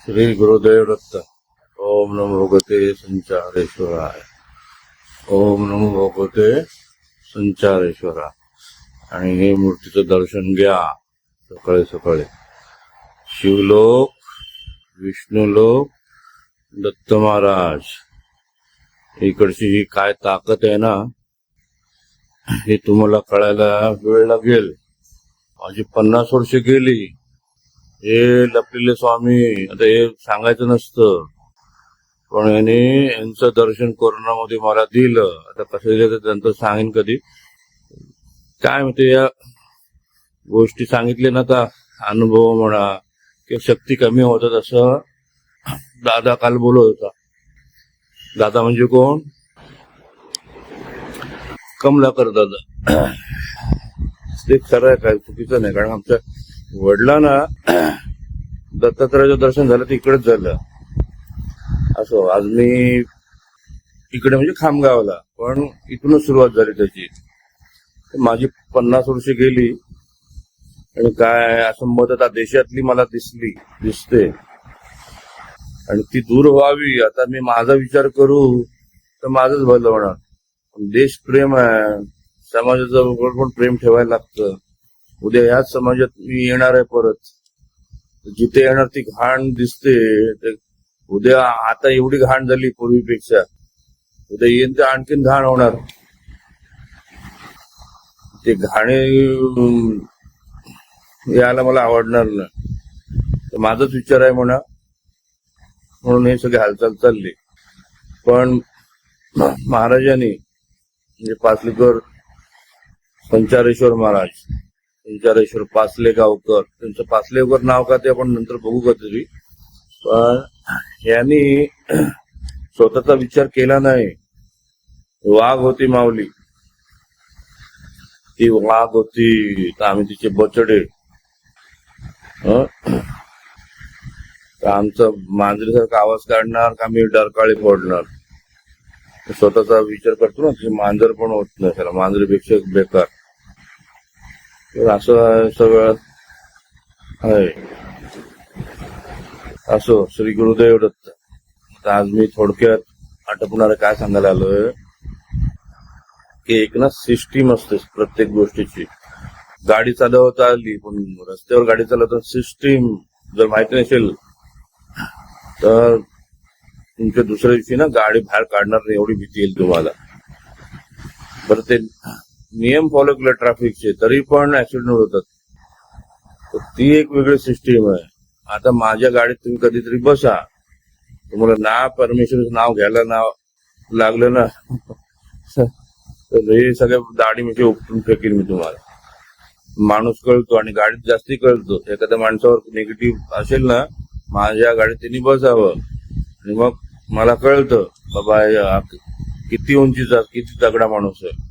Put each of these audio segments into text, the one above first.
श्री गुरुदेव दत्त. ओम नमो भगवते संचारेश्वराय. ओम नमो भगवते संचारेश्वरा. आणि हे मूर्तीचं दर्शन घ्या सकाळी सकाळी. शिवलोक, विष्णुलोक, दत्त महाराज. इकडची ही काय ताकद आहे ना, हे तुम्हाला कळायला वेळ लागेल. माझी 50 वर्ष गेली. हे लपलेले स्वामी, आता हे सांगायचं नसतं, पण यांचं दर्शन कोरोनामध्ये मला दिलं. आता कसं दिलं तर नंतर सांगेन कधी. काय म्हणते या गोष्टी सांगितल्या ना, आता अनुभव म्हणा किंवा शक्ती कमी होतात असं दादा काल बोलत होता. दादा म्हणजे कोण? कमलाकर दादा. ते खरं आहे, काय चुकीचं नाही. कारण आमच्या वडिलांना दत्तात्रयाचं दर्शन झालं ते इकडेच झालं. असो, आज मी इकडे म्हणजे खामगावला, पण इथूनच सुरुवात झाली त्याची. माझी 50 वर्ष गेली आणि काय असंबद्धता देशातली मला दिसते आणि ती दूर व्हावी. आता मी माझा विचार करू तर माझंच भलं होणार. देश प्रेम आहे, समाजाचं पण प्रेम ठेवायला लागतं. उद्या ह्याच समाजात मी येणार आहे परत. जिथे येणार ती घाण दिसते. उद्या आता एवढी घाण झाली पूर्वीपेक्षा, उद्या येईन तर आणखीन घाण होणार. ते घाणे यायला मला आवडणार नाही. तर माझाच विचार आहे म्हणून हे सगळे हालचाल चालली. पण महाराजांनी म्हणजे पाचलेकर संचारेश्वर महाराज, संचारेश्वर पाचलेगावकर, त्यांचं पाचलेगावकर नाव का ते आपण नंतर बघू कधीतरी. पण यांनी स्वतःचा विचार केला नाही. वाघ होती माऊली, ती वाघ होती तर आम्ही तिचे बछडे. तर आमचा मांजरीसारखा आवाज काढणार का मी डरकाळी फोडणार. स्वतःचा विचार करतो ना, की मांजर पण होत नाही, त्याला मांजरीपेक्षा बेकार. तर असं सगळं आहे. असो, श्री गुरुदेव दत्त. तर आज मी थोडक्यात आटपणार काय सांगायला आलोय, की एक ना सिस्टीम असते प्रत्येक गोष्टीची. गाडी चालवता आली, पण रस्त्यावर गाडी चालवता सिस्टीम जर माहिती नसेल तर तुमच्या दुसऱ्या दिवशी ना गाडी बाहेर काढणार नाही, एवढी भीती येईल तुम्हाला. बरं, ते नियम फॉलो केले ट्रॅफिकचे तरी पण ऍक्सिडेंट होतात. तर ती एक वेगळी सिस्टीम आहे. आता माझ्या गाडीत तुम्ही कधीतरी बसा, तुम्हाला ना परमेश्वरचं नाव घ्यायला लागलं ना तर हे सगळ्या दाढी मिठी उपटून फेकीन मी तुम्हाला. माणूस कळतो आणि गाडीत जास्ती कळतो. एखाद्या माणसावर निगेटिव्ह असेल ना, माझ्या गाडीत त्यांनी बसावं आणि मग मला कळतं बाबा किती उंचीचा, किती तगडा माणूस आहे.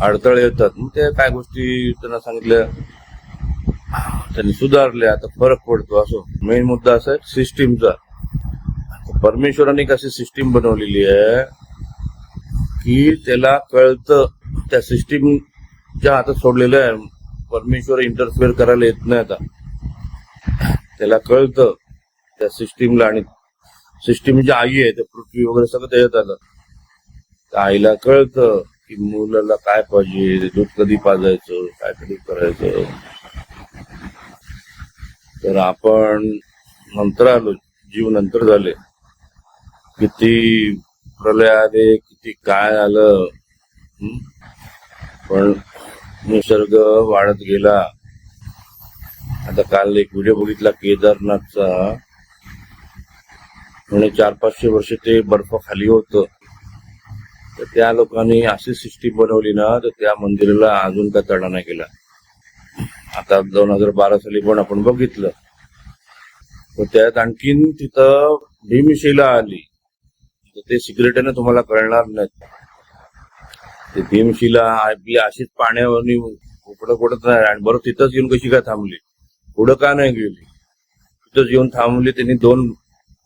अडथळे येतात, मग ते काय गोष्टी त्यांना सांगितल्या, त्यांनी सुधारल्या, आता फरक पडतो. असो, मेन मुद्दा असा आहे सिस्टीमचा. परमेश्वरांनी कशी सिस्टीम बनवलेली आहे की त्याला कळतं, त्या सिस्टीमच्या हातात सोडलेलं आहे. परमेश्वर इंटरफेअर करायला येत नाही. आता त्याला कळतं त्या सिस्टीमला, आणि सिस्टीमची आई आहे, पृथ्वी वगैरे सगळं त्याच्यात आलं. त्या आईला कळतं की मुलाला काय पाहिजे, दूध कधी पाजायचं, काय कधी करायचं. तर आपण नंतर आलो, जीव नंतर झाले. किती प्रलय आले, किती काय आलं, पण निसर्ग वाढत गेला. आता काल एक व्हिडिओ बघितला केदारनाथचा, म्हणजे 400-500 वर्ष ते बर्फ खाली होतं. तर त्या लोकांनी अशी सिस्टीम बनवली ना, तर त्या मंदिराला अजून काय तडा नाही केला. आता 2012 साली पण आपण बघितलं. तर त्यात आणखीन तिथं भीमशिला आली. तर ते सिक्रेटने तुम्हाला कळणार नाहीत. ते भीमशिला आपली अशीच पाण्यावर उपडत नाही. आणि बरं, तिथंच येऊन कशी काय थांबली, पुढं का नाही गेली, तिथंच येऊन थांबली. त्यांनी 2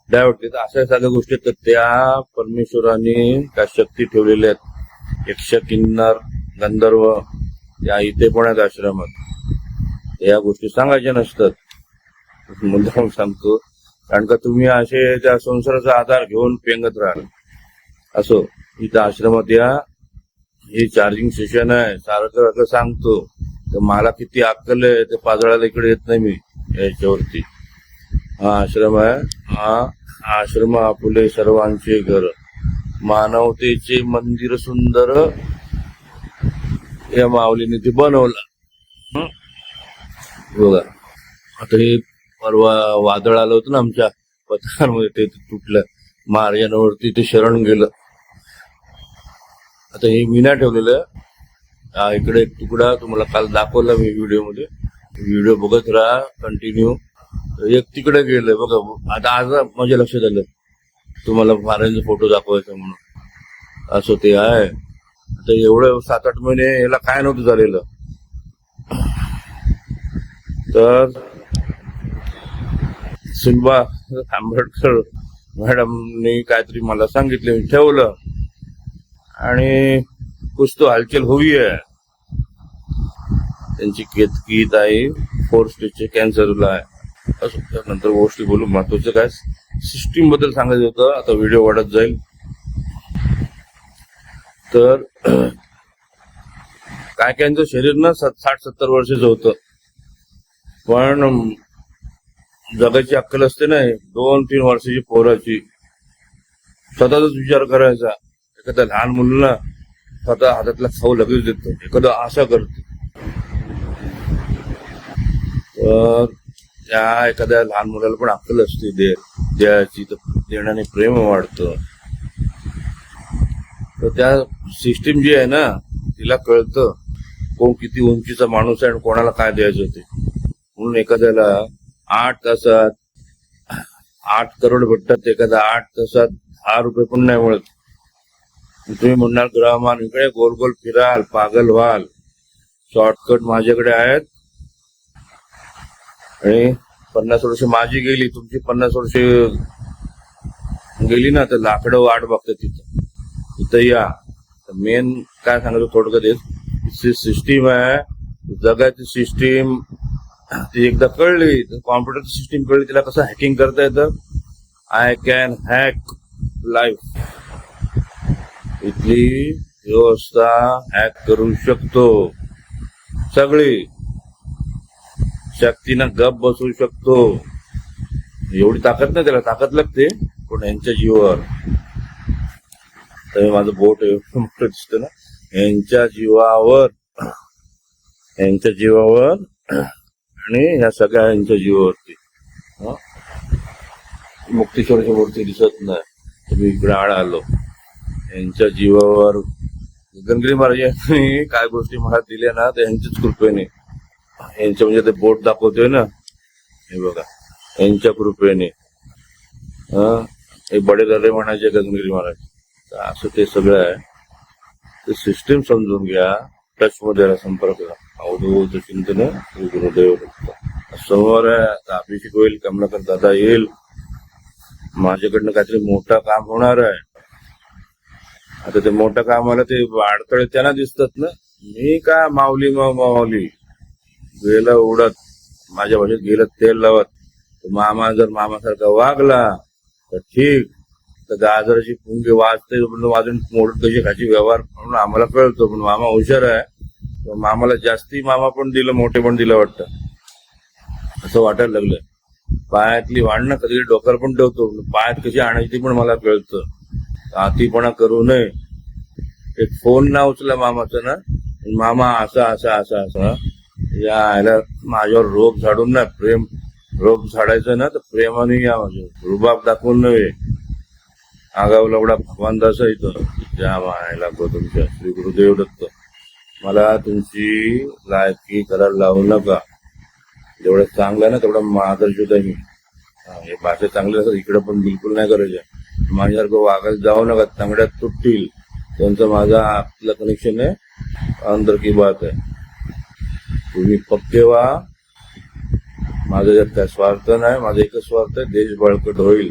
डायव्हर्ट. तर अशा सगळ्या गोष्टी तर त्या परमेश्वरांनी त्या शक्ती ठेवलेल्या आहेत. यक्ष, किन्नर, गंधर्व या इथे पण आहेत आश्रमात. या गोष्टी सांगायच्या नसतात. मुद्दाम सांगतो, कारण का तुम्ही असे त्या संसाराचा आधार घेऊन पेंगत राहाल. असो, इथं आश्रमात या, हे चार्जिंग स्टेशन आहे, सारखं सांगतो. तर मला किती अक्कल आहे ते पाजळाला इकडे येत नाही मी याच्यावरती. हा आश्रम आहे, हा आश्रम आपुले सर्वांचे घर, मानवतेचे मंदिर सुंदर या माऊलीने ते बनवलं. बघा, आता हे परवा वादळ आलं होतं ना आमच्या पथकामध्ये, ते तुटलं, महाराजांवरती ते शरण गेलं. आता हे मी नाही ठेवलेलं, इकडे एक तुकडा तुम्हाला काल दाखवला मी व्हिडिओमध्ये, व्हिडिओ बघत राहा कंटिन्यू. एक तिकडे गेलं बघा. आता आज माझ्या लक्षात आलं तुम्हाला महाराजांचा फोटो दाखवायचा म्हणून. असं ते आहे. आता एवढं 7-8 महिने याला काय नव्हतं झालेलं. तर सुलभा आंबेडकर मॅडमनी काहीतरी मला सांगितलं, मी ठेवलं. आणि कुछ तो हालचाल हुई आहे. त्यांची केतकी ताई 4 स्टेजचे कॅन्सरला आहे. असं त्यानंतर गोष्टी बोलू. महत्वाचं काय सिस्टीम बद्दल सांगायचं होतं. आता व्हिडिओ वाढत जाईल. तर काय कायचं शरीर ना 60-70 वर्षाचं होतं, पण जगाची अक्कल असते ना 2-3 वर्षाची पोराची. स्वतःचाच विचार करायचा. एखाद्या लहान मुलांना स्वतः हातातला खाऊ लगेच देतो, एखादं आशा करतो. तर त्या एखाद्या लहान मुलाला पण अक्कल असते द्यायची, तर देण्याने प्रेम वाढतं. तर त्या सिस्टीम जी आहे ना, तिला कळतं कोण किती उंचीचा माणूस आहे आणि कोणाला काय द्यायचं ते. म्हणून एखाद्याला 8 तासात 8 करोड भेटतात, एखादा 8 तासात 10 रुपये पण नाही मिळत. तुम्ही म्हणणार ग्रहमान इकडे गोल गोल फिराल, पागल व्हाल. शॉर्टकट माझ्याकडे आहेत. आणि 50 वर्ष माझी गेली, तुमची 50 वर्ष गेली ना, तर लाकडं वाट बघतात तिथं या. तर मेन काय सांगायचं थोडक्यात, सिस्टीम आहे जगाची सिस्टीम. ती एकदा कळली तर कॉम्प्युटर सिस्टीम कळली, तिला कसं हॅकिंग करता येतं. I can hack life. इथली व्यवस्था हॅक करू शकतो. सगळी शक्तीनं गप बसवू शकतो. एवढी ताकद नाही, त्याला ताकद लागते, पण यांच्या जीवावर. तर माझं बोट मोठं दिसतं ना, यांच्या जीवावर आणि ह्या सगळ्या यांच्या जीवावरती. मुक्तेश्वराची मूर्ती दिसत नाही, तुम्ही इकडे आलो. यांच्या जीवावर गणगिरी महाराजांनी काय गोष्टी मला दिल्या ना, तर यांच्याच कृपेने. यांच्या म्हणजे ते बोट दाखवतोय ना, हे बघा, यांच्या कृपेने. हे बडे झाले म्हणायचे गणगिरी महाराज. असं ते सगळं आहे. ते सिस्टीम समजून घ्या. टच मध्ये राहा, संपर्क करा. अवधूत चिंतन श्री गुरुदेव दत्त. समोर आहे, आता अभिषेक होईल, कमलाकर दादा येईल, माझ्याकडनं काहीतरी मोठं काम होणार आहे. आता ते मोठ्या कामाला ते अडथळे त्यांना दिसतात ना. मी काय माऊली गेलं उडत, माझ्या भाषेत गेलं तेल लावत. मामा जर मामासारखा वागला तर ठीक, तर गाजराची पुंगी वाजते वाजून मोडत कशी खायची व्यवहार म्हणून आम्हाला कळतो. पण मामा हुशार आहे, मामाला जास्ती मामा पण दिलं, मोठे पण दिलं वाटतं, असं वाटायला लागलं. पायातली वाढणं कधी डोक्यावर पण ठेवतो, पायात कशी आणायची पण मला कळतं. अतिपणा करू नये. एक फोन ना उचला मामाचा ना, मामा असा यायला माझ्यावर रोग झाडून ना, प्रेम रोग झाडायचं ना, तर प्रेमाने या. माझ्या रुबाब दाखवून नव्हे. आगाव लवडा भगवान दास इथं त्या मायला तुमच्या श्री गुरुदेव दत्त. मला तुमची लायकी करायला लावू नका. जेवढं चांगलं ना तेवढं मार्गदर्शक आहे मी. हे भाषा चांगली असतात, इकडे पण बिलकुल नाही करायच्या. माझ्यासारखं वागायला जाऊ नका, तांगड्यात तुटतील. त्यांचं माझा आपलं कनेक्शन आहे, अंदर की बात आहे. तुम्ही पक्के व्हा. माझं यात काय स्वार्थ नाही, माझा एकच स्वार्थ आहे, देश बळकट होईल.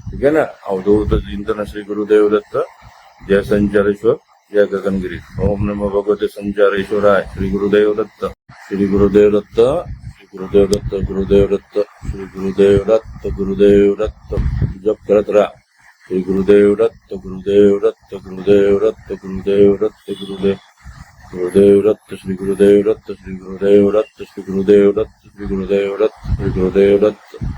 ठीक आहे ना. अवधूत चिंतन श्री गुरुदेव दत्त. जय संचारेश्वर, जय गगनगिरी. ओम नमो भगवते संचारेश्वराय. श्री गुरुदेव दत्त, श्री गुरुदेव दत्त. गुरुदेव दत्त, गुरुदेव दत्त, श्री गुरुदेव दत्त, गुरुदेव दत्त. जप करत राहा. श्री गुरुदेव दत्त, गुरुदेव दत्त, गुरुदेव दत्त, गुरुदेव दत्त, गुरुदेव गुरुदेव दत्त, श्री गुरुदेव दत्त, श्री गुरुदेव दत्त, श्री गुरुदेव दत्त, श्री गुरुदेव दत्त, श्री गुरुदेव दत्त.